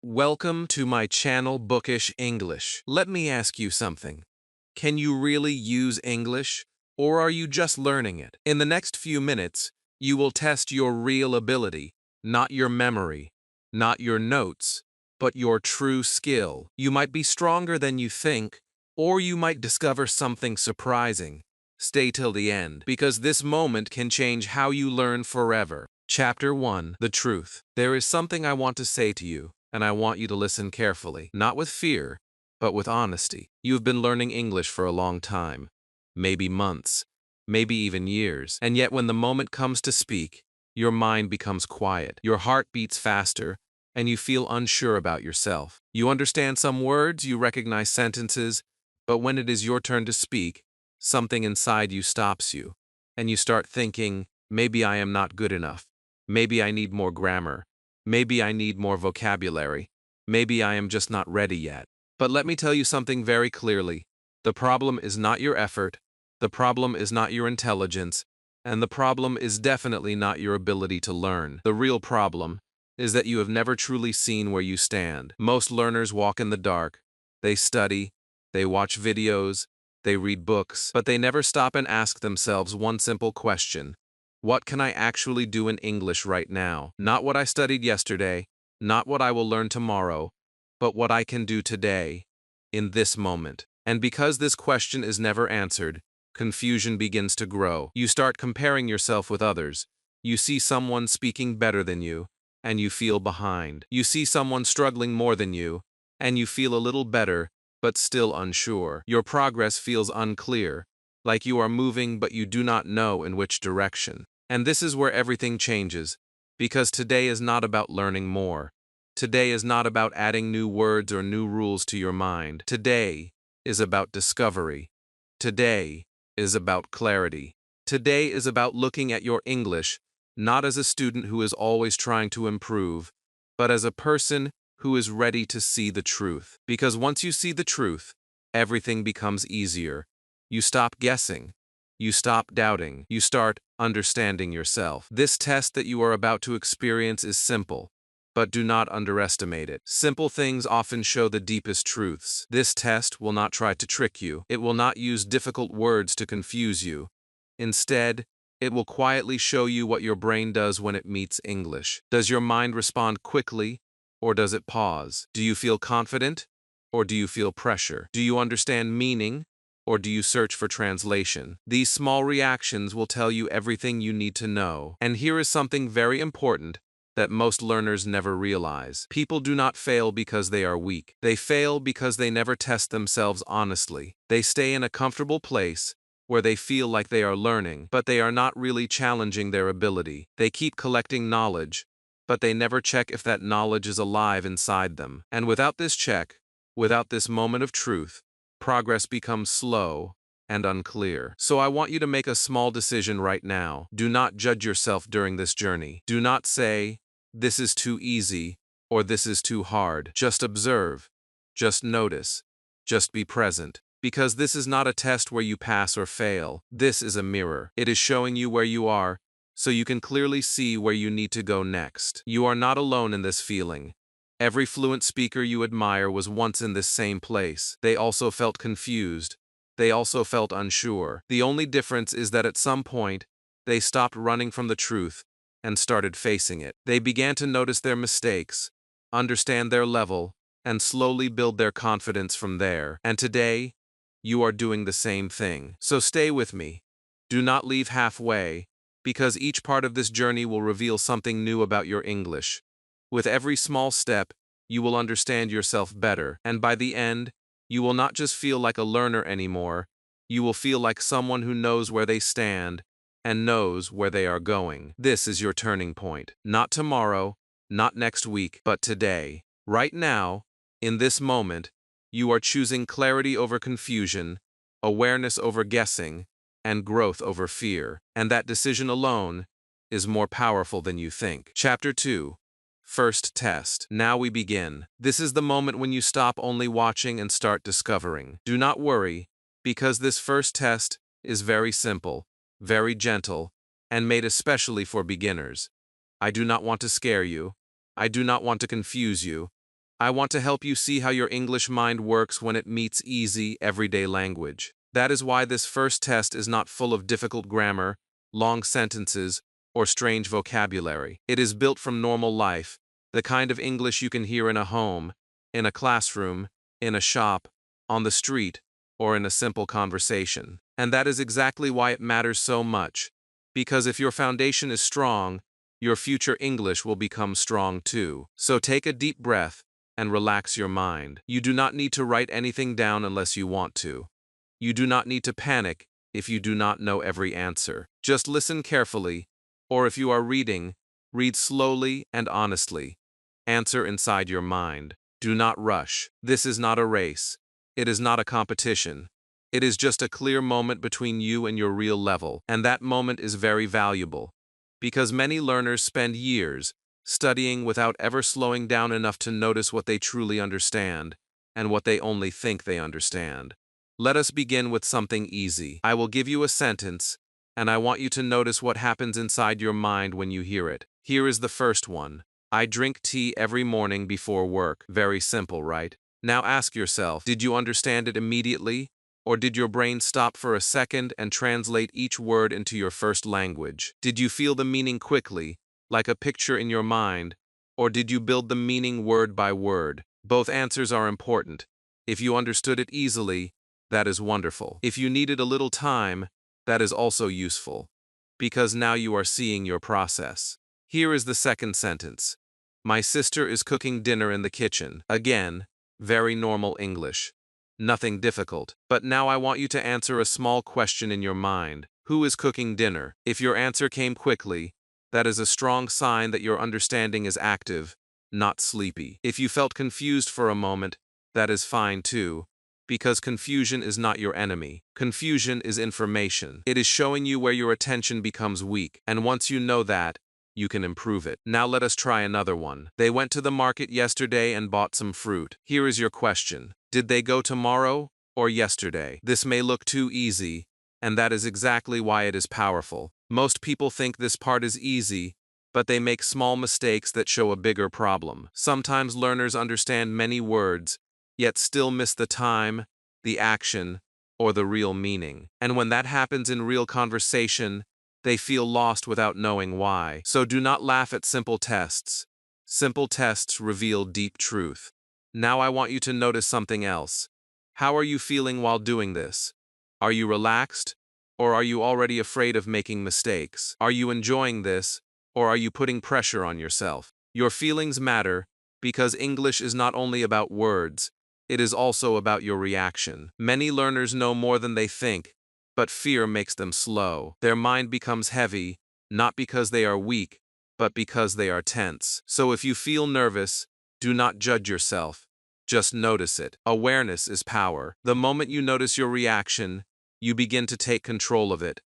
Welcome to my channel Bookish English. Let me ask you something. Can you really use English, or are you just learning it? In the next few minutes, you will test your real ability, not your memory, not your notes, but your true skill. You might be stronger than you think, or you might discover something surprising. Stay till the end, because this moment can change how you learn forever. Chapter 1: The Truth. There is something I want to say to you, and I want you to listen carefully, not with fear, but with honesty. You've been learning English for a long time, maybe months, maybe even years, and yet when the moment comes to speak, your mind becomes quiet, your heart beats faster, and you feel unsure about yourself. You understand some words, you recognize sentences, but when it is your turn to speak, something inside you stops you, and you start thinking, maybe I am not good enough. Maybe I need more grammar. Maybe I need more vocabulary. Maybe I am just not ready yet. But let me tell you something very clearly. The problem is not your effort, the problem is not your intelligence, and the problem is definitely not your ability to learn. The real problem is that you have never truly seen where you stand. Most learners walk in the dark. They study, they watch videos, they read books, but they never stop and ask themselves one simple question. What can I actually do in English right now? Not what I studied yesterday, not what I will learn tomorrow, but what I can do today, in this moment. And because this question is never answered, confusion begins to grow. You start comparing yourself with others. You see someone speaking better than you, and you feel behind. You see someone struggling more than you, and you feel a little better, but still unsure. Your progress feels unclear, like you are moving but you do not know in which direction. And this is where everything changes, because today is not about learning more. Today is not about adding new words or new rules to your mind. Today is about discovery. Today is about clarity. Today is about looking at your English, not as a student who is always trying to improve, but as a person who is ready to see the truth. Because once you see the truth, everything becomes easier. You stop guessing. You stop doubting. You start understanding yourself. This test that you are about to experience is simple, but do not underestimate it. Simple things often show the deepest truths. This test will not try to trick you. It will not use difficult words to confuse you. Instead, it will quietly show you what your brain does when it meets English. Does your mind respond quickly, or does it pause? Do you feel confident, or do you feel pressure? Do you understand meaning, or do you search for translation? These small reactions will tell you everything you need to know. And here is something very important that most learners never realize. People do not fail because they are weak. They fail because they never test themselves honestly. They stay in a comfortable place where they feel like they are learning, but they are not really challenging their ability. They keep collecting knowledge, but they never check if that knowledge is alive inside them. And without this check, without this moment of truth, progress becomes slow and unclear. So I want you to make a small decision right now. Do not judge yourself during this journey. Do not say, this is too easy, or this is too hard. Just observe. Just notice. Just be present. Because this is not a test where you pass or fail. This is a mirror. It is showing you where you are, so you can clearly see where you need to go next. You are not alone in this feeling. Every fluent speaker you admire was once in this same place. They also felt confused. They also felt unsure. The only difference is that at some point, they stopped running from the truth and started facing it. They began to notice their mistakes, understand their level, and slowly build their confidence from there. And today, you are doing the same thing. So stay with me. Do not leave halfway, because each part of this journey will reveal something new about your English. With every small step, you will understand yourself better, and by the end, you will not just feel like a learner anymore, you will feel like someone who knows where they stand and knows where they are going. This is your turning point. Not tomorrow, not next week, but today. Right now, in this moment, you are choosing clarity over confusion, awareness over guessing, and growth over fear. And that decision alone is more powerful than you think. Chapter 2. First test. Now we begin. This is the moment when you stop only watching and start discovering. Do not worry, because this first test is very simple, very gentle, and made especially for beginners. I do not want to scare you. I do not want to confuse you. I want to help you see how your English mind works when it meets easy, everyday language. That is why this first test is not full of difficult grammar, long sentences, or strange vocabulary. It is built from normal life, the kind of English you can hear in a home, in a classroom, in a shop, on the street, or in a simple conversation. And that is exactly why it matters so much. Because if your foundation is strong, your future English will become strong too. So take a deep breath and relax your mind. You do not need to write anything down unless you want to. You do not need to panic if you do not know every answer. Just listen carefully, or if you are reading, read slowly and honestly. Answer inside your mind. Do not rush. This is not a race. It is not a competition. It is just a clear moment between you and your real level, and that moment is very valuable. Because many learners spend years studying without ever slowing down enough to notice what they truly understand and what they only think they understand. Let us begin with something easy. I will give you a sentence, and I want you to notice what happens inside your mind when you hear it. Here is the first one. I drink tea every morning before work. Very simple, right? Now ask yourself, did you understand it immediately? Or did your brain stop for a second and translate each word into your first language? Did you feel the meaning quickly, like a picture in your mind? Or did you build the meaning word by word? Both answers are important. If you understood it easily, that is wonderful. If you needed a little time, that is also useful. Because now you are seeing your process. Here is the second sentence. My sister is cooking dinner in the kitchen. Again, very normal English. Nothing difficult. But now I want you to answer a small question in your mind. Who is cooking dinner? If your answer came quickly, that is a strong sign that your understanding is active, not sleepy. If you felt confused for a moment, that is fine too. Because confusion is not your enemy. Confusion is information. It is showing you where your attention becomes weak, and once you know that, you can improve it. Now let us try another one. They went to the market yesterday and bought some fruit. Here is your question. Did they go tomorrow or yesterday? This may look too easy, and that is exactly why it is powerful. Most people think this part is easy, but they make small mistakes that show a bigger problem. Sometimes learners understand many words, yet still miss the time, the action, or the real meaning. And when that happens in real conversation, they feel lost without knowing why. So do not laugh at simple tests. Simple tests reveal deep truth. Now I want you to notice something else. How are you feeling while doing this? Are you relaxed? Or are you already afraid of making mistakes? Are you enjoying this? Or are you putting pressure on yourself? Your feelings matter because English is not only about words, it is also about your reaction. Many learners know more than they think, but fear makes them slow. Their mind becomes heavy, not because they are weak, but because they are tense. So if you feel nervous, do not judge yourself. Just notice it. Awareness is power. The moment you notice your reaction, you begin to take control of it.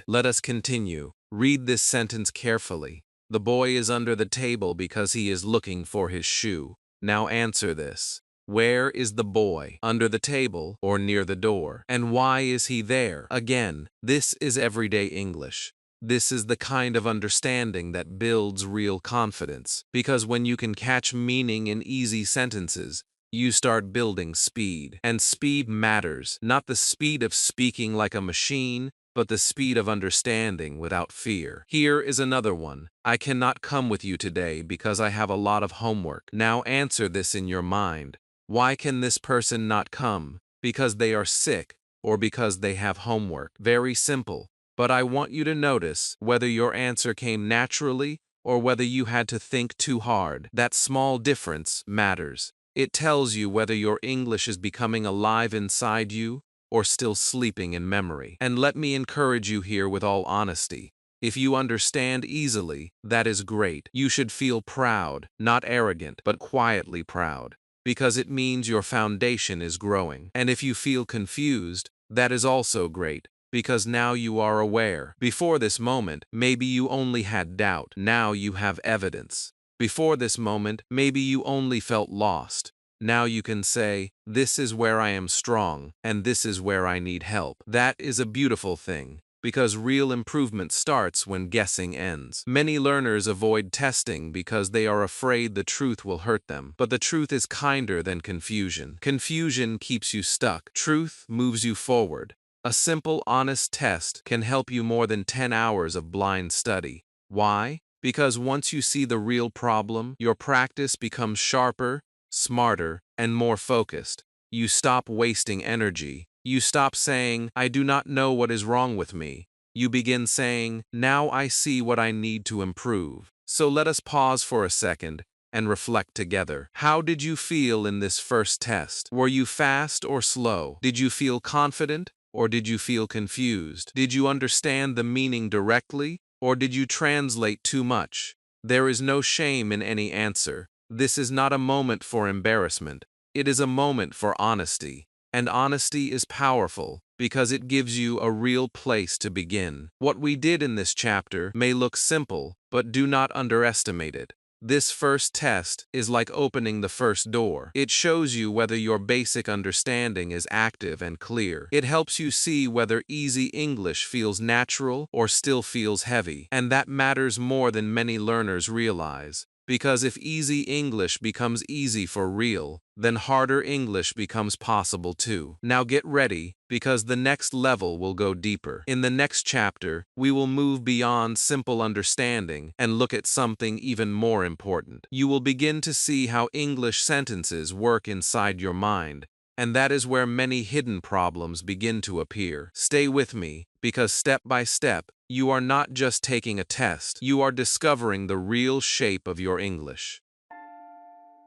Let us continue. Read this sentence carefully. The boy is under the table because he is looking for his shoe. Now answer this. Where is the boy? Under the table or near the door? And why is he there? Again, this is everyday English. This is the kind of understanding that builds real confidence. Because when you can catch meaning in easy sentences, you start building speed. And speed matters. Not the speed of speaking like a machine, but the speed of understanding without fear. Here is another one. I cannot come with you today because I have a lot of homework. Now answer this in your mind. Why can this person not come? Because they are sick or because they have homework. Very simple. But I want you to notice whether your answer came naturally or whether you had to think too hard. That small difference matters. It tells you whether your English is becoming alive inside you or still sleeping in memory. And let me encourage you here with all honesty. If you understand easily, that is great. You should feel proud, not arrogant, but quietly proud, because it means your foundation is growing. And if you feel confused, that is also great, because now you are aware. Before this moment, maybe you only had doubt. Now you have evidence. Before this moment, maybe you only felt lost. Now you can say, this is where I am strong, and this is where I need help. That is a beautiful thing, because real improvement starts when guessing ends. Many learners avoid testing because they are afraid the truth will hurt them. But the truth is kinder than confusion. Confusion keeps you stuck. Truth moves you forward. A simple, honest test can help you more than 10 hours of blind study. Why? Because once you see the real problem, your practice becomes sharper, smarter, and more focused. You stop wasting energy. You stop saying, "I do not know what is wrong with me." You begin saying, "Now I see what I need to improve." So let us pause for a second and reflect together. How did you feel in this first test? Were you fast or slow? Did you feel confident or did you feel confused? Did you understand the meaning directly or did you translate too much? There is no shame in any answer. This is not a moment for embarrassment. It is a moment for honesty. And honesty is powerful because it gives you a real place to begin. What we did in this chapter may look simple, but do not underestimate it. This first test is like opening the first door. It shows you whether your basic understanding is active and clear. It helps you see whether easy English feels natural or still feels heavy. And that matters more than many learners realize. Because if easy English becomes easy for real, then harder English becomes possible too. Now get ready, because the next level will go deeper. In the next chapter, we will move beyond simple understanding and look at something even more important. You will begin to see how English sentences work inside your mind, and that is where many hidden problems begin to appear. Stay with me, because step by step, you are not just taking a test, you are discovering the real shape of your English.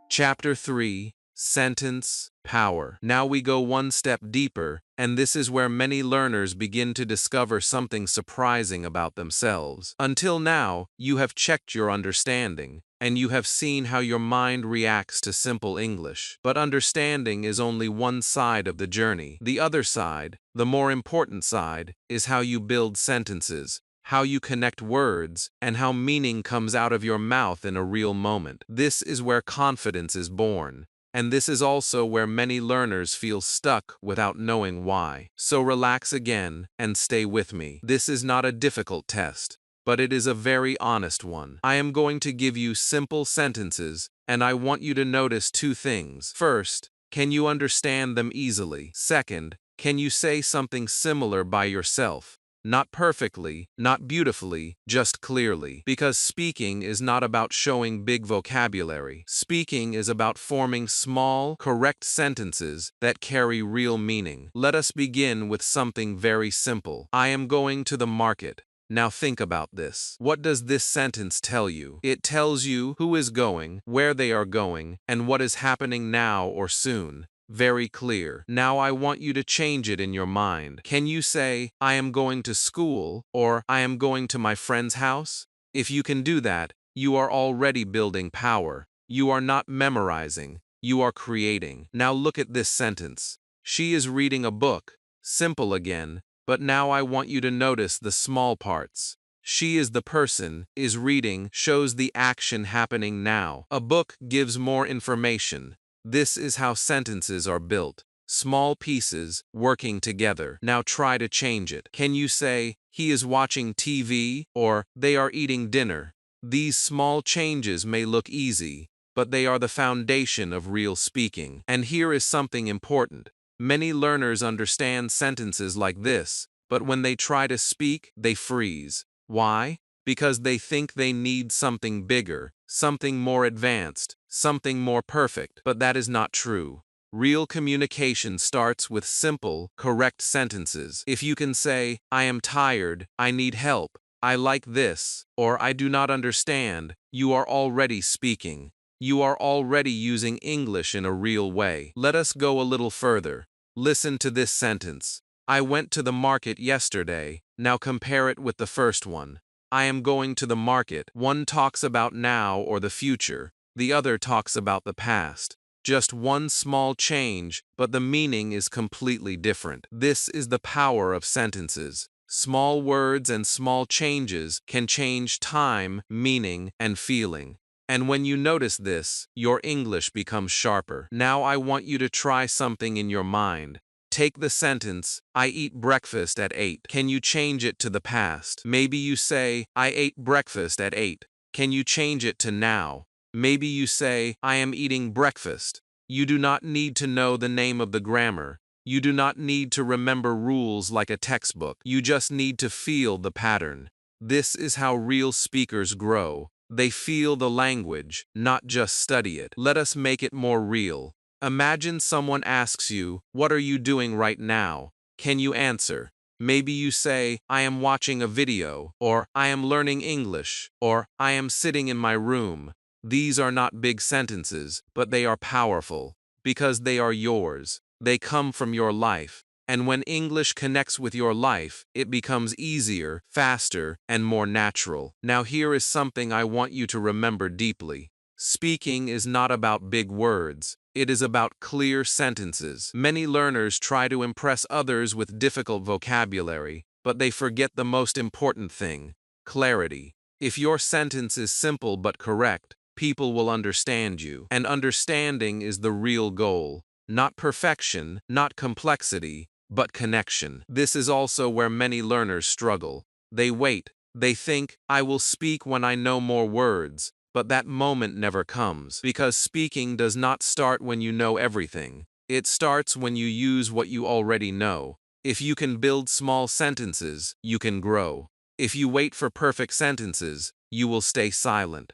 Chapter 3: Sentence Power. Now we go one step deeper, and this is where many learners begin to discover something surprising about themselves. Until now, you have checked your understanding, and you have seen how your mind reacts to simple English. But understanding is only one side of the journey. The other side, the more important side, is how you build sentences, how you connect words, and how meaning comes out of your mouth in a real moment. This is where confidence is born. And this is also where many learners feel stuck without knowing why. So relax again and stay with me. This is not a difficult test, but it is a very honest one. I am going to give you simple sentences, and I want you to notice two things. First, can you understand them easily? Second, can you say something similar by yourself? Not perfectly, not beautifully, just clearly. Because speaking is not about showing big vocabulary. Speaking is about forming small, correct sentences that carry real meaning. Let us begin with something very simple. I am going to the market. Now think about this. What does this sentence tell you? It tells you who is going, where they are going, and what is happening now or soon. Very clear. Now I want you to change it in your mind. Can you say, I am going to school, or I am going to my friend's house? If you can do that, you are already building power. You are not memorizing, you are creating. Now look at this sentence. She is reading a book. Simple again, but now I want you to notice the small parts. She is the person, is reading, shows the action happening now. A book gives more information. This is how sentences are built. Small pieces, working together. Now try to change it. Can you say, he is watching TV, or they are eating dinner? These small changes may look easy, but they are the foundation of real speaking. And here is something important. Many learners understand sentences like this, but when they try to speak, they freeze. Why? Because they think they need something bigger, something more advanced, something more perfect. But that is not true. Real communication starts with simple, correct sentences. If you can say, I am tired, I need help, I like this, or I do not understand, you are already speaking. You are already using English in a real way. Let us go a little further. Listen to this sentence. I went to the market yesterday. Now compare it with the first one. I am going to the market. One talks about now or the future. The other talks about the past. Just one small change, but the meaning is completely different. This is the power of sentences. Small words and small changes can change time, meaning, and feeling. And when you notice this, your English becomes sharper. Now I want you to try something in your mind. Take the sentence, I eat breakfast at 8. Can you change it to the past? Maybe you say, I ate breakfast at 8. Can you change it to now? Maybe you say, I am eating breakfast. You do not need to know the name of the grammar. You do not need to remember rules like a textbook. You just need to feel the pattern. This is how real speakers grow. They feel the language, not just study it. Let us make it more real. Imagine someone asks you, what are you doing right now? Can you answer? Maybe you say, I am watching a video, or I am learning English, or I am sitting in my room. These are not big sentences, but they are powerful, because they are yours. They come from your life. And when English connects with your life, it becomes easier, faster, and more natural. Now here is something I want you to remember deeply. Speaking is not about big words. It is about clear sentences. Many learners try to impress others with difficult vocabulary, but they forget the most important thing: clarity. If your sentence is simple but correct, people will understand you. And understanding is the real goal. Not perfection, not complexity, but connection. This is also where many learners struggle. They wait. They think, I will speak when I know more words. But that moment never comes, because speaking does not start when you know everything. It starts when you use what you already know. If you can build small sentences, you can grow. If you wait for perfect sentences, you will stay silent.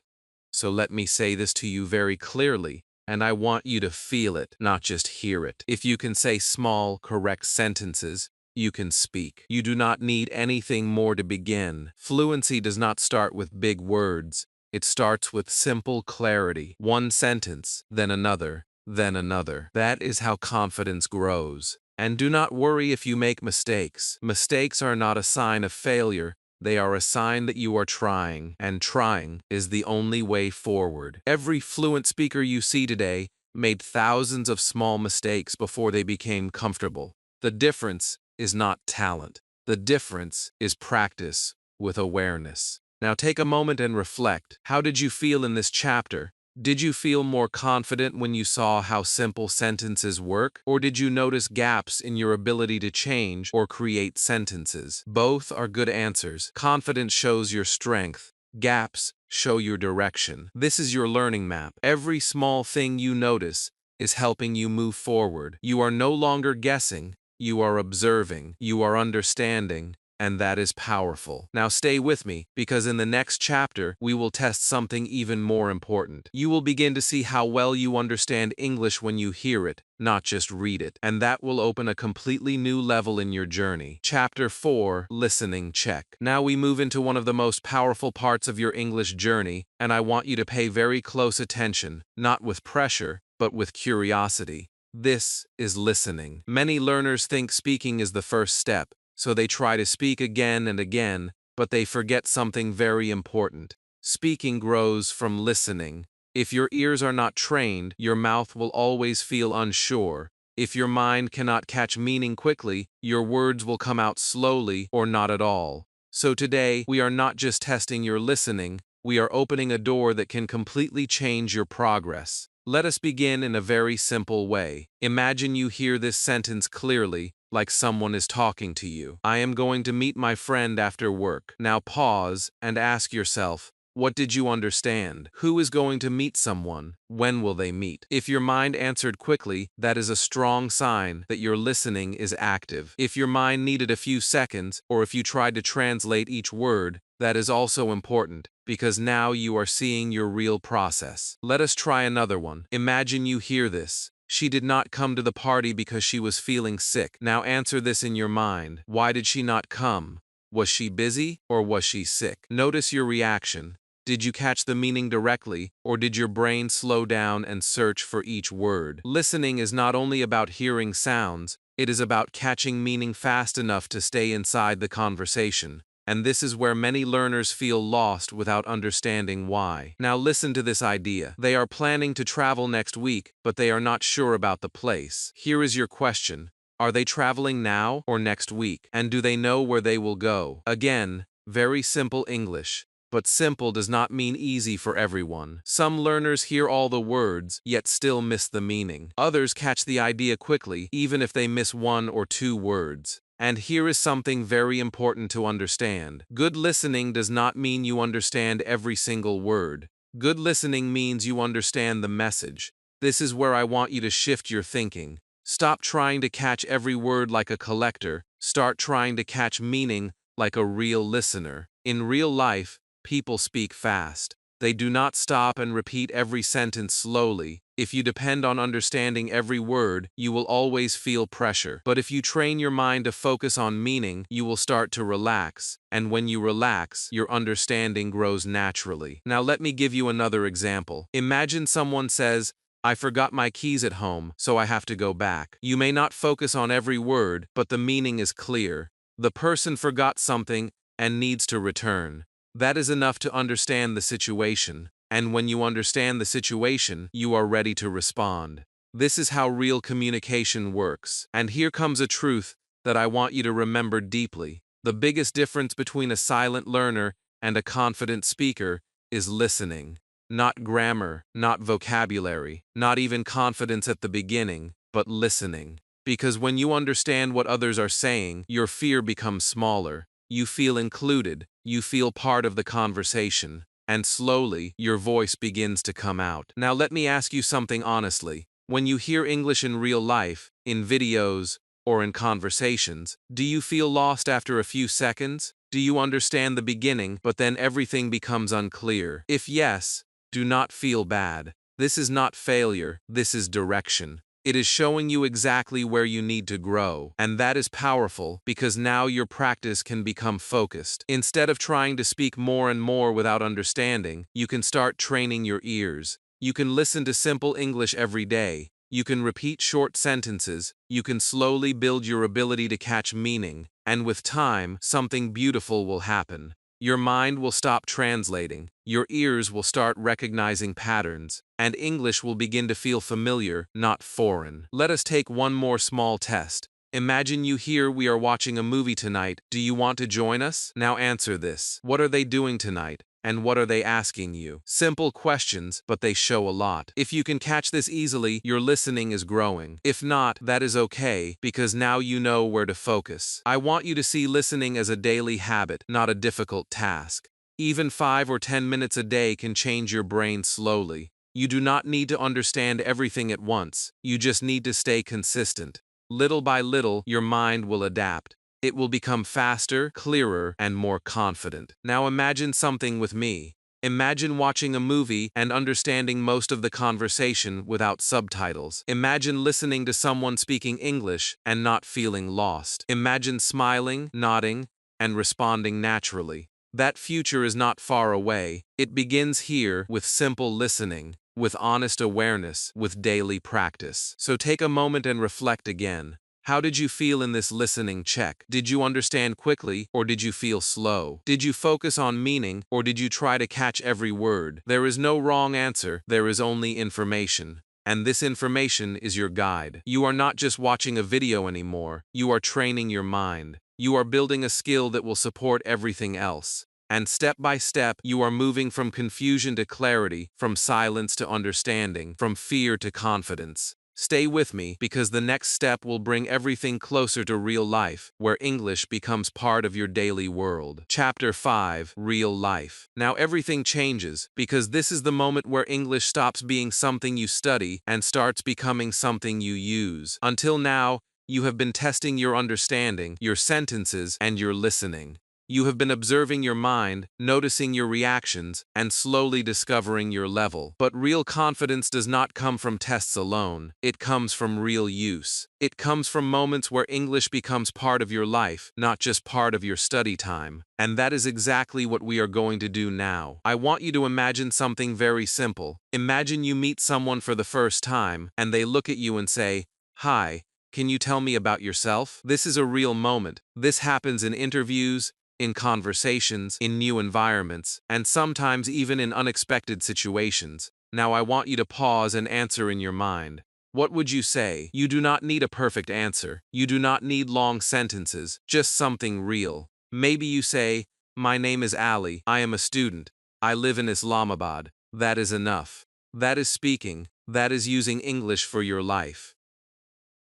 So let me say this to you very clearly, and I want you to feel it, not just hear it. If you can say small, correct sentences, you can speak. You do not need anything more to begin. Fluency does not start with big words. It starts with simple clarity. One sentence, then another, then another. That is how confidence grows. And do not worry if you make mistakes. Mistakes are not a sign of failure. They are a sign that you are trying, and trying is the only way forward. Every fluent speaker you see today made thousands of small mistakes before they became comfortable. The difference is not talent. The difference is practice with awareness. Now take a moment and reflect. How did you feel in this chapter? Did you feel more confident when you saw how simple sentences work? Or did you notice gaps in your ability to change or create sentences? Both are good answers. Confidence shows your strength. Gaps show your direction. This is your learning map. Every small thing you notice is helping you move forward. You are no longer guessing. You are observing. You are understanding. And that is powerful. Now stay with me, because in the next chapter, we will test something even more important. You will begin to see how well you understand English when you hear it, not just read it. And that will open a completely new level in your journey. Chapter 4, Listening Check. Now we move into one of the most powerful parts of your English journey, and I want you to pay very close attention, not with pressure, but with curiosity. This is listening. Many learners think speaking is the first step. So they try to speak again and again, but they forget something very important. Speaking grows from listening. If your ears are not trained, your mouth will always feel unsure. If your mind cannot catch meaning quickly, your words will come out slowly or not at all. So today, we are not just testing your listening, we are opening a door that can completely change your progress. Let us begin in a very simple way. Imagine you hear this sentence clearly, like someone is talking to you. I am going to meet my friend after work. Now pause and ask yourself, what did you understand? Who is going to meet someone? When will they meet? If your mind answered quickly, that is a strong sign that your listening is active. If your mind needed a few seconds, or if you tried to translate each word, that is also important, because now you are seeing your real process. Let us try another one. Imagine you hear this. She did not come to the party because she was feeling sick. Now answer this in your mind. Why did she not come? Was she busy or was she sick? Notice your reaction. Did you catch the meaning directly, or did your brain slow down and search for each word? Listening is not only about hearing sounds, it is about catching meaning fast enough to stay inside the conversation. And this is where many learners feel lost without understanding why. Now listen to this idea. They are planning to travel next week, but they are not sure about the place. Here is your question. Are they traveling now or next week? And do they know where they will go? Again, very simple English. but simple does not mean easy for everyone. Some learners hear all the words, yet still miss the meaning. Others catch the idea quickly, even if they miss one or two words. And here is something very important to understand. Good listening does not mean you understand every single word. Good listening means you understand the message. This is where I want you to shift your thinking. Stop trying to catch every word like a collector. Start trying to catch meaning like a real listener. In real life, people speak fast. They do not stop and repeat every sentence slowly. If you depend on understanding every word, you will always feel pressure. But if you train your mind to focus on meaning, you will start to relax. And when you relax, your understanding grows naturally. Now let me give you another example. Imagine someone says, "I forgot my keys at home, so I have to go back." You may not focus on every word, but the meaning is clear. The person forgot something and needs to return. That is enough to understand the situation, and when you understand the situation, you are ready to respond. This is how real communication works. And here comes a truth that I want you to remember deeply. The biggest difference between a silent learner and a confident speaker is listening. Not grammar, not vocabulary, not even confidence at the beginning, but listening. Because when you understand what others are saying, your fear becomes smaller. You feel included, you feel part of the conversation, and slowly, your voice begins to come out. Now let me ask you something honestly. When you hear English in real life, in videos, or in conversations, do you feel lost after a few seconds? Do you understand the beginning, but then everything becomes unclear? If yes, do not feel bad. This is not failure, this is direction. It is showing you exactly where you need to grow, and that is powerful because now your practice can become focused. Instead of trying to speak more and more without understanding, you can start training your ears. You can listen to simple English every day. You can repeat short sentences. You can slowly build your ability to catch meaning, and with time, something beautiful will happen. Your mind will stop translating, your ears will start recognizing patterns, and English will begin to feel familiar, not foreign. Let us take one more small test. Imagine you hear we are watching a movie tonight. Do you want to join us? Now answer this. What are they doing tonight? And what are they asking you? Simple questions, but they show a lot. If you can catch this easily, your listening is growing. If not, that is okay, because now you know where to focus. I want you to see listening as a daily habit, not a difficult task. Even 5 or 10 minutes a day can change your brain slowly. You do not need to understand everything at once. You just need to stay consistent. Little by little, your mind will adapt. It will become faster, clearer, and more confident. Now imagine something with me. Imagine watching a movie and understanding most of the conversation without subtitles. Imagine listening to someone speaking English and not feeling lost. Imagine smiling, nodding, and responding naturally. That future is not far away. It begins here with simple listening, with honest awareness, with daily practice. So take a moment and reflect again. How did you feel in this listening check? Did you understand quickly, or did you feel slow? Did you focus on meaning, or did you try to catch every word? There is no wrong answer, there is only information. And this information is your guide. You are not just watching a video anymore, you are training your mind. You are building a skill that will support everything else. And step by step, you are moving from confusion to clarity, from silence to understanding, from fear to confidence. Stay with me, because the next step will bring everything closer to real life, where English becomes part of your daily world. Chapter 5: Real Life. Now everything changes, because this is the moment where English stops being something you study and starts becoming something you use. Until now, you have been testing your understanding, your sentences, and your listening. You have been observing your mind, noticing your reactions, and slowly discovering your level. But real confidence does not come from tests alone. It comes from real use. It comes from moments where English becomes part of your life, not just part of your study time. And that is exactly what we are going to do now. I want you to imagine something very simple. Imagine you meet someone for the first time, and they look at you and say, "Hi, can you tell me about yourself?" This is a real moment. This happens in interviews, in conversations, in new environments, and sometimes even in unexpected situations. Now I want you to pause and answer in your mind. What would you say? You do not need a perfect answer. You do not need long sentences, just something real. Maybe you say, My name is Ali. I am a student. I live in Islamabad. That is enough. That is speaking. That is using English for your life.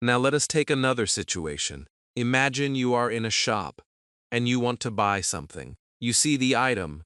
Now let us take another situation. Imagine you are in a shop and you want to buy something. You see the item,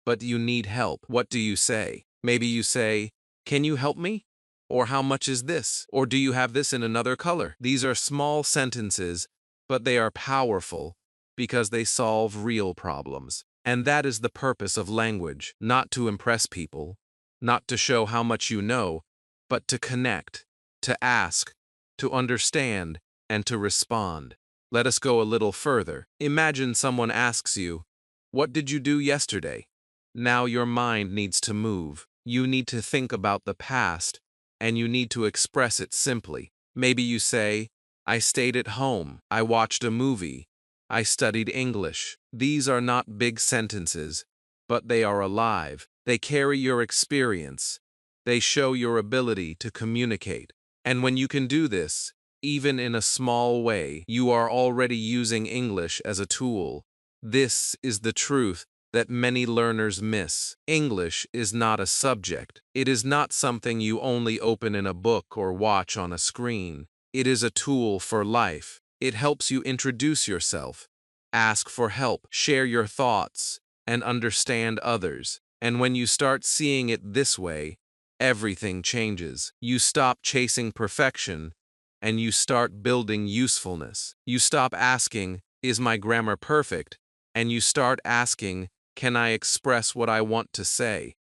but you need help. What do you say? Maybe you say, "Can you help me?" Or "How much is this?" Or "Do you have this in another color?" These are small sentences, but they are powerful because they solve real problems. And that is the purpose of language, not to impress people, not to show how much you know, but to connect, to ask, to understand, and to respond. Let us go a little further. Imagine someone asks you, "What did you do yesterday?" Now your mind needs to move. You need to think about the past, and you need to express it simply. Maybe you say, "I stayed at home. I watched a movie. I studied English." These are not big sentences, but they are alive. They carry your experience. They show your ability to communicate. And when you can do this, even in a small way, you are already using English as a tool. This is the truth that many learners miss. English is not a subject. It is not something you only open in a book or watch on a screen. It is a tool for life. It helps you introduce yourself, ask for help, share your thoughts, and understand others. And when you start seeing it this way, everything changes. You stop chasing perfection, and you start building usefulness. You stop asking, "Is my grammar perfect?" And you start asking, "Can I express what I want to say?"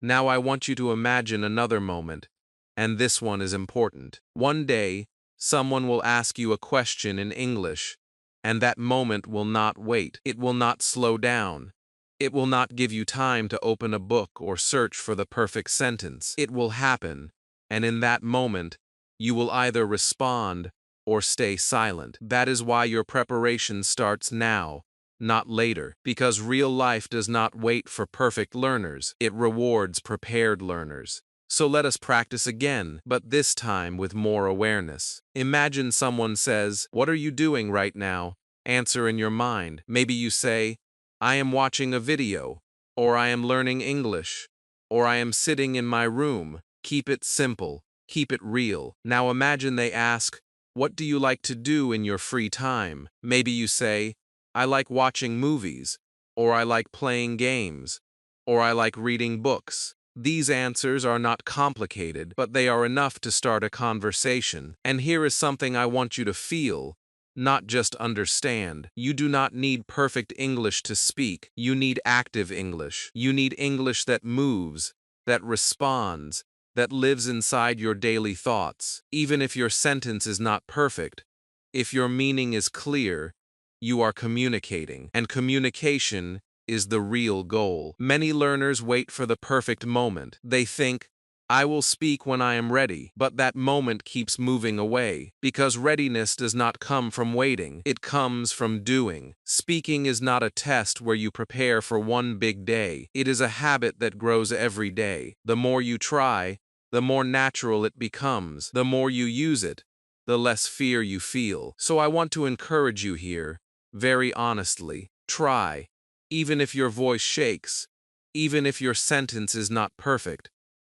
Now I want you to imagine another moment, and this one is important. One day, someone will ask you a question in English, and that moment will not wait. It will not slow down. It will not give you time to open a book or search for the perfect sentence. It will happen, and in that moment, you will either respond or stay silent. That is why your preparation starts now, not later, because real life does not wait for perfect learners. It rewards prepared learners. So let us practice again, but this time with more awareness. Imagine someone says, "What are you doing right now?" Answer in your mind. Maybe you say, "I am watching a video," or "I am learning English," or "I am sitting in my room." Keep it simple. Keep it real. Now imagine they ask, "What do you like to do in your free time?" Maybe you say, "I like watching movies," or "I like playing games," or "I like reading books." These answers are not complicated, but they are enough to start a conversation. And here is something I want you to feel, not just understand. You do not need perfect English to speak. You need active English. You need English that moves, that responds, that lives inside your daily thoughts. Even if your sentence is not perfect, if your meaning is clear, you are communicating. And communication is the real goal. Many learners wait for the perfect moment. They think, "I will speak when I am ready," but that moment keeps moving away, because readiness does not come from waiting, it comes from doing. Speaking is not a test where you prepare for one big day. It is a habit that grows every day. The more you try, the more natural it becomes. The more you use it, the less fear you feel. So I want to encourage you here, very honestly, try. Even if your voice shakes, even if your sentence is not perfect,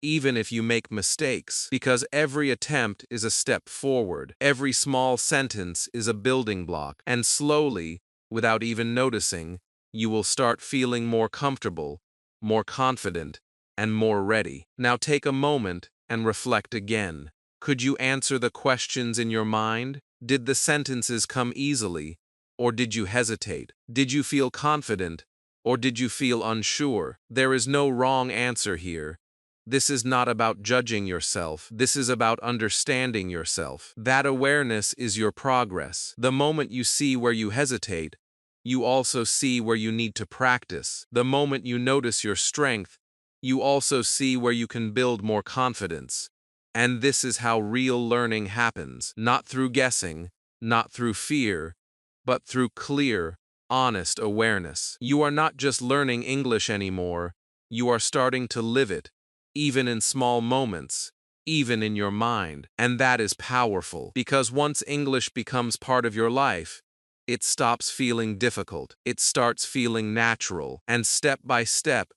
even if you make mistakes, because every attempt is a step forward. Every small sentence is a building block, and slowly, without even noticing, you will start feeling more comfortable, more confident, and more ready. Now take a moment and reflect again. Could you answer the questions in your mind? Did the sentences come easily, or did you hesitate? Did you feel confident, or did you feel unsure? There is no wrong answer here. This is not about judging yourself. This is about understanding yourself. That awareness is your progress. The moment you see where you hesitate, you also see where you need to practice. The moment you notice your strength, you also see where you can build more confidence. And this is how real learning happens, not through guessing, not through fear, but through clear, honest awareness. You are not just learning English anymore, you are starting to live it, even in small moments, even in your mind. And that is powerful, because once English becomes part of your life, it stops feeling difficult. It starts feeling natural. And step by step,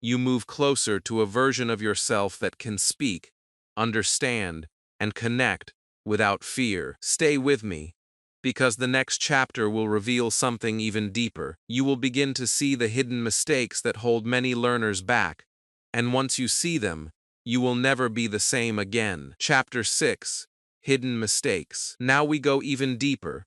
you move closer to a version of yourself that can speak, understand, and connect without fear. Stay with me, because the next chapter will reveal something even deeper. You will begin to see the hidden mistakes that hold many learners back, and once you see them, you will never be the same again. Chapter 6: Hidden Mistakes. Now we go even deeper,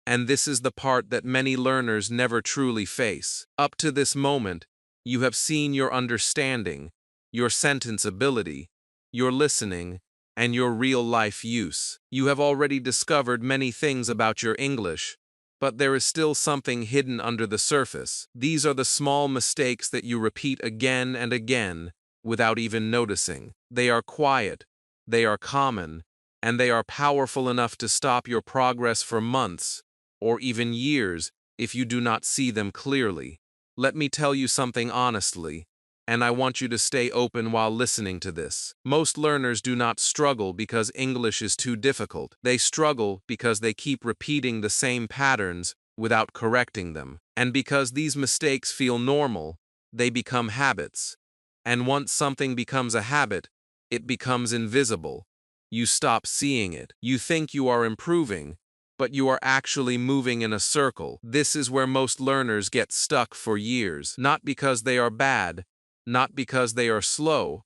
and this is the part that many learners never truly face. Up to this moment, you have seen your understanding, your sentence ability, your listening, and your real-life use. You have already discovered many things about your English, but there is still something hidden under the surface. These are the small mistakes that you repeat again and again without even noticing. They are quiet, they are common, and they are powerful enough to stop your progress for months or even years if you do not see them clearly. Let me tell you something honestly, and I want you to stay open while listening to this. Most learners do not struggle because English is too difficult. They struggle because they keep repeating the same patterns without correcting them. And because these mistakes feel normal, they become habits. And once something becomes a habit, it becomes invisible. You stop seeing it. You think you are improving, but you are actually moving in a circle. This is where most learners get stuck for years, not because they are bad, not because they are slow,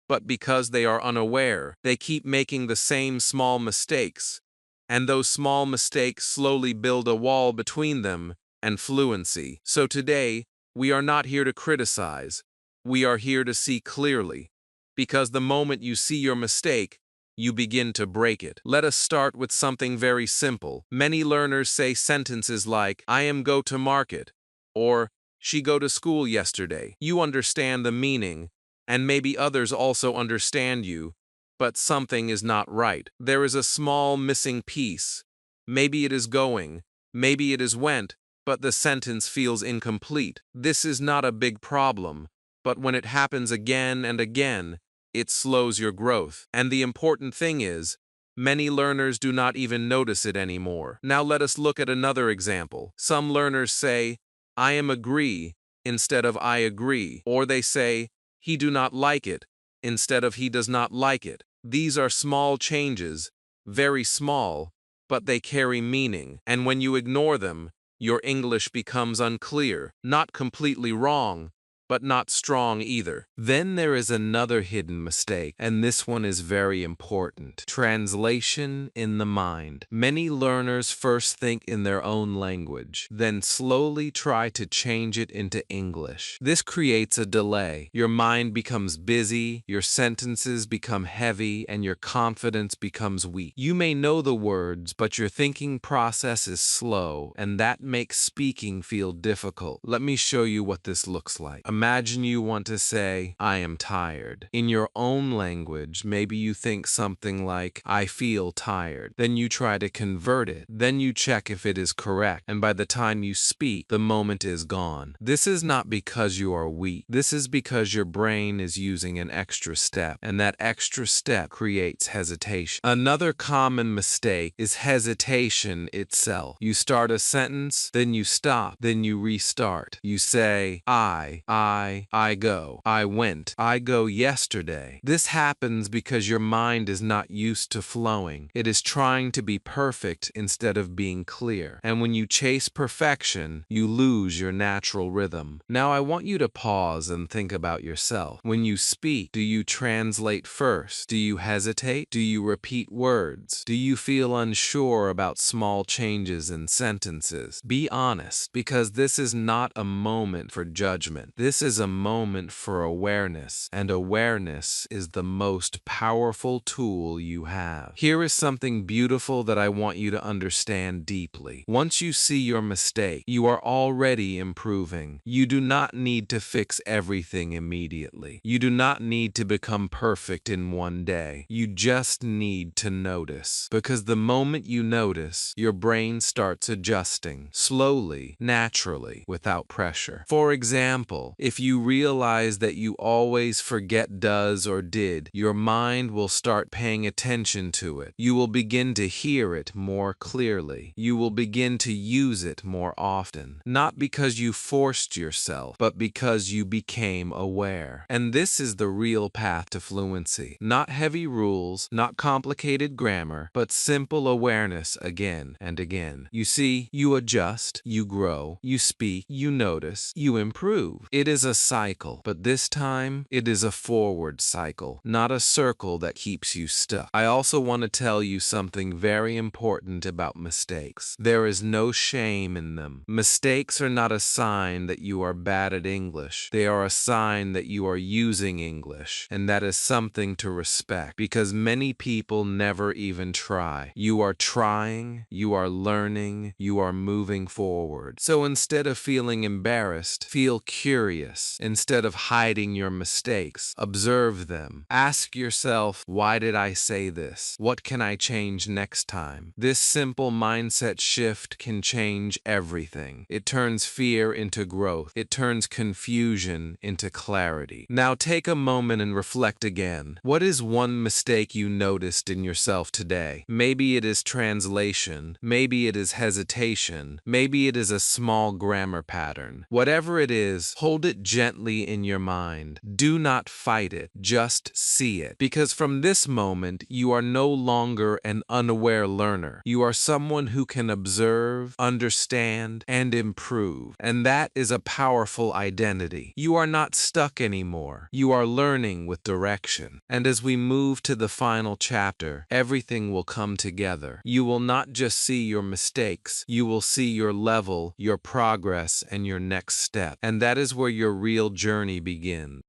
but because they are unaware. They keep making the same small mistakes, and those small mistakes slowly build a wall between them and fluency. So today, we are not here to criticize. We are here to see clearly, because the moment you see your mistake, you begin to break it. Let us start with something very simple. Many learners say sentences like, I am go to market, or she go to school yesterday. You understand the meaning, and maybe others also understand you, but something is not right. There is a small missing piece. Maybe it is going, maybe it is went, but the sentence feels incomplete. This is not a big problem, but when it happens again and again, it slows your growth. And the important thing is, many learners do not even notice it anymore. Now let us look at another example. Some learners say, I am agree, instead of I agree. Or they say, he do not like it, instead of he does not like it. These are small changes, very small, but they carry meaning. And when you ignore them, your English becomes unclear, not completely wrong, but not strong either. Then there is another hidden mistake, and this one is very important. Translation in the mind. Many learners first think in their own language, then slowly try to change it into English. This creates a delay. Your mind becomes busy, your sentences become heavy, and your confidence becomes weak. You may know the words, but your thinking process is slow, and that makes speaking feel difficult. Let me show you what this looks like. Imagine you want to say, I am tired. In your own language, maybe you think something like, I feel tired. Then you try to convert it. Then you check if it is correct. And by the time you speak, the moment is gone. This is not because you are weak. This is because your brain is using an extra step. And that extra step creates hesitation. Another common mistake is hesitation itself. You start a sentence, then you stop, then you restart. You say, I go, I went, I go yesterday. This happens because your mind is not used to flowing. It is trying to be perfect instead of being clear. And when you chase perfection, you lose your natural rhythm. Now I want you to pause and think about yourself. When you speak, do you translate first? Do you hesitate? Do you repeat words? Do you feel unsure about small changes in sentences? Be honest, because this is not a moment for judgment. This is a moment for awareness, and awareness is the most powerful tool you have. Here is something beautiful that I want you to understand deeply. Once you see your mistake, you are already improving. You do not need to fix everything immediately. You do not need to become perfect in one day. You just need to notice. Because the moment you notice, your brain starts adjusting, slowly, naturally, without pressure. For example, If you realize that you always forget does or did, your mind will start paying attention to it. You will begin to hear it more clearly. You will begin to use it more often, not because you forced yourself, but because you became aware. And this is the real path to fluency. Not heavy rules, not complicated grammar, but simple awareness again and again. You see, you adjust, you grow, you speak, you notice, you improve. It is a cycle, but this time it is a forward cycle, not a circle that keeps you stuck. I also want to tell you something very important about mistakes. There is no shame in them. Mistakes are not a sign that you are bad at English. They are a sign that you are using English, and that is something to respect because many people never even try. You are trying, you are learning, you are moving forward. So instead of feeling embarrassed, feel curious. Instead of hiding your mistakes, observe them. Ask yourself, why did I say this? What can I change next time? This simple mindset shift can change everything. It turns fear into growth. It turns confusion into clarity. Now take a moment and reflect again. What is one mistake you noticed in yourself today? Maybe it is translation. Maybe it is hesitation. Maybe it is a small grammar pattern. Whatever it is, hold it gently in your mind. Do not fight it. Just see it. Because from this moment, you are no longer an unaware learner. You are someone who can observe, understand, and improve. And that is a powerful identity. You are not stuck anymore. You are learning with direction. And as we move to the final chapter, everything will come together. You will not just see your mistakes. You will see your level, your progress, and your next step. And that is where your real journey begins.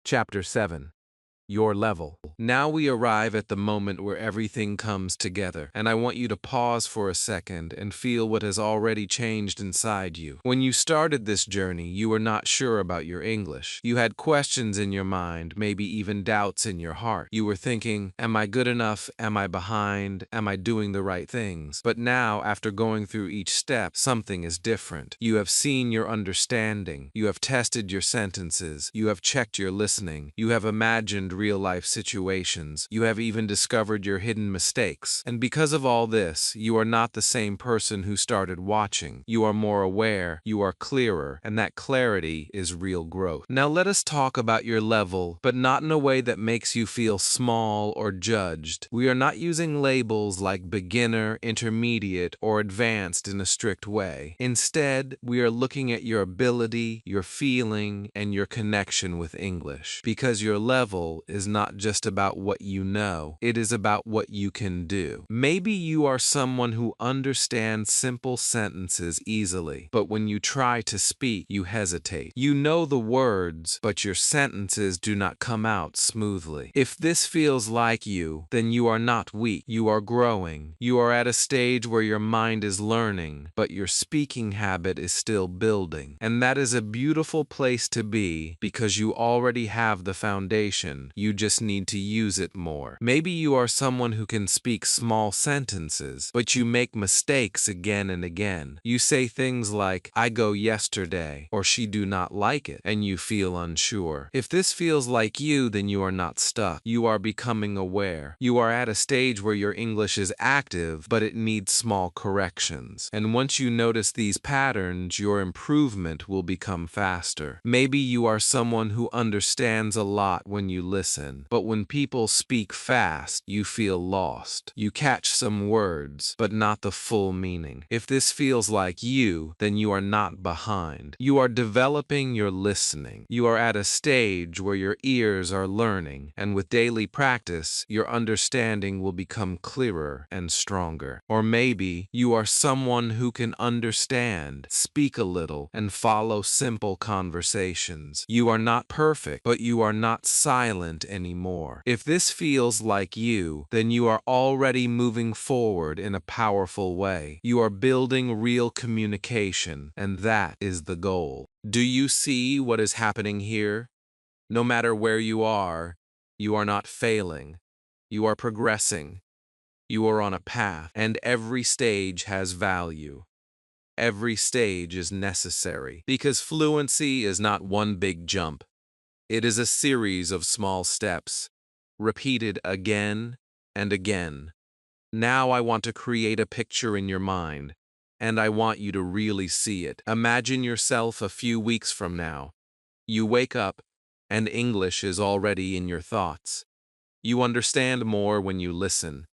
Chapter 7. Your level. Now we arrive at the moment where everything comes together, and I want you to pause for a second and feel what has already changed inside you. When you started this journey, you were not sure about your English. You had questions in your mind, maybe even doubts in your heart. You were thinking, am I good enough? Am I behind? Am I doing the right things? But now, after going through each step, something is different. You have seen your understanding. You have tested your sentences. You have checked your listening. You have imagined real-life situations. You have even discovered your hidden mistakes. And because of all this, you are not the same person who started watching. You are more aware, you are clearer, and that clarity is real growth. Now let us talk about your level, but not in a way that makes you feel small or judged. We are not using labels like beginner, intermediate, or advanced in a strict way. Instead, we are looking at your ability, your feeling, and your connection with English. Because your level is not just about what you know, it is about what you can do. Maybe you are someone who understands simple sentences easily, but when you try to speak, you hesitate. You know the words, but your sentences do not come out smoothly. If this feels like you, then you are not weak. You are growing. You are at a stage where your mind is learning, but your speaking habit is still building. And that is a beautiful place to be because you already have the foundation. You just need to use it more. Maybe you are someone who can speak small sentences, but you make mistakes again and again. You say things like, I go yesterday, or she do not like it, and you feel unsure. If this feels like you, then you are not stuck. You are becoming aware. You are at a stage where your English is active, but it needs small corrections. And once you notice these patterns, your improvement will become faster. Maybe you are someone who understands a lot when you listen, but when people speak fast, you feel lost. You catch some words, but not the full meaning. If this feels like you, then you are not behind. You are developing your listening. You are at a stage where your ears are learning, and with daily practice, your understanding will become clearer and stronger. Or maybe you are someone who can understand, speak a little, and follow simple conversations. You are not perfect, but you are not silent anymore. If this feels like you, then you are already moving forward in a powerful way. You are building real communication, and that is the goal. Do you see what is happening here? No matter where you are not failing. You are progressing. You are on a path, and every stage has value. every stage is necessary. Because fluency is not one big jump. It is a series of small steps, repeated again and again. Now I want to create a picture in your mind, and I want you to really see it. Imagine yourself a few weeks from now. You wake up, and English is already in your thoughts. You understand more when you listen.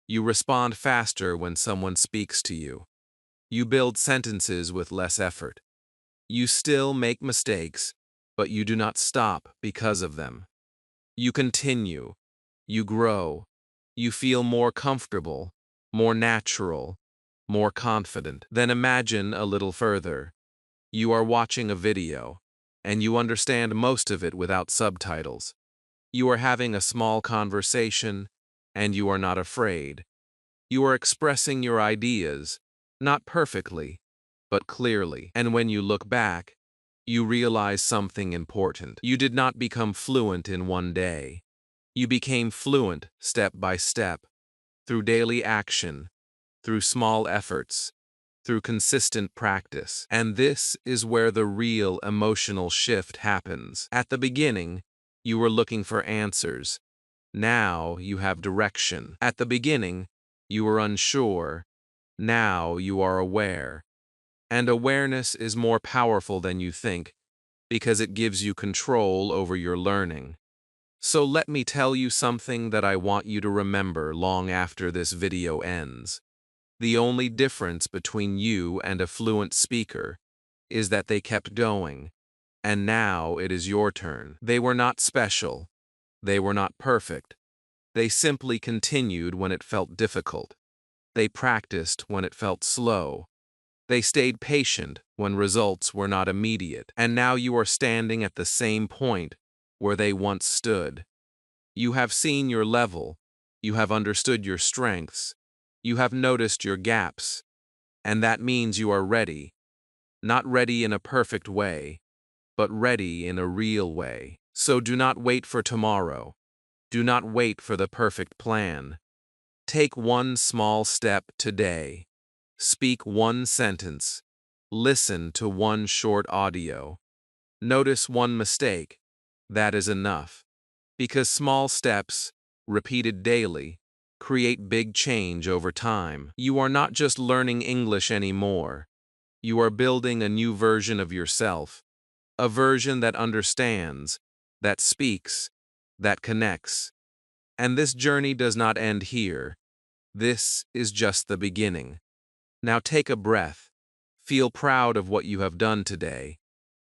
You respond faster when someone speaks to you. You build sentences with less effort. You still make mistakes, but you do not stop because of them. You continue. You grow. You feel more comfortable, more natural, more confident. Then imagine a little further. You are watching a video, and you understand most of it without subtitles. You are having a small conversation, and you are not afraid. You are expressing your ideas, not perfectly, but clearly. And when you look back, you realize something important. You did not become fluent in one day. You became fluent step by step, through daily action, through small efforts, through consistent practice. And this is where the real emotional shift happens. At the beginning, you were looking for answers. Now you have direction. At the beginning, you were unsure. Now you are aware. And awareness is more powerful than you think, because it gives you control over your learning. So let me tell you something that I want you to remember long after this video ends. The only difference between you and a fluent speaker is that they kept going, and now it is your turn. They were not special. They were not perfect. They simply continued when it felt difficult. They practiced when it felt slow. They stayed patient when results were not immediate. And now you are standing at the same point where they once stood. You have seen your level. You have understood your strengths. You have noticed your gaps. And that means you are ready. Not ready in a perfect way, but ready in a real way. So do not wait for tomorrow. Do not wait for the perfect plan. Take one small step today. Speak one sentence. Listen to one short audio. Notice one mistake. That is enough. Because small steps, repeated daily, create big change over time. You are not just learning English anymore. You are building a new version of yourself. A version that understands, that speaks, that connects. And this journey does not end here. This is just the beginning. Now take a breath. Feel proud of what you have done today.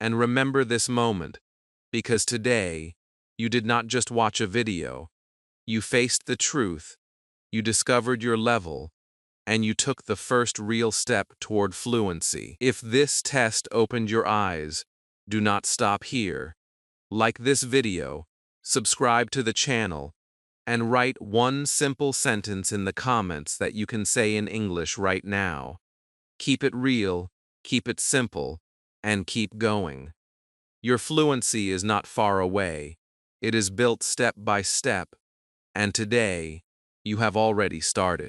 And remember this moment, because today, you did not just watch a video. You faced the truth, you discovered your level, and you took the first real step toward fluency. If this test opened your eyes, do not stop here. Like this video, subscribe to the channel, and write one simple sentence in the comments that you can say in English right now. Keep it real, keep it simple, and keep going. Your fluency is not far away. It is built step by step, and today, you have already started.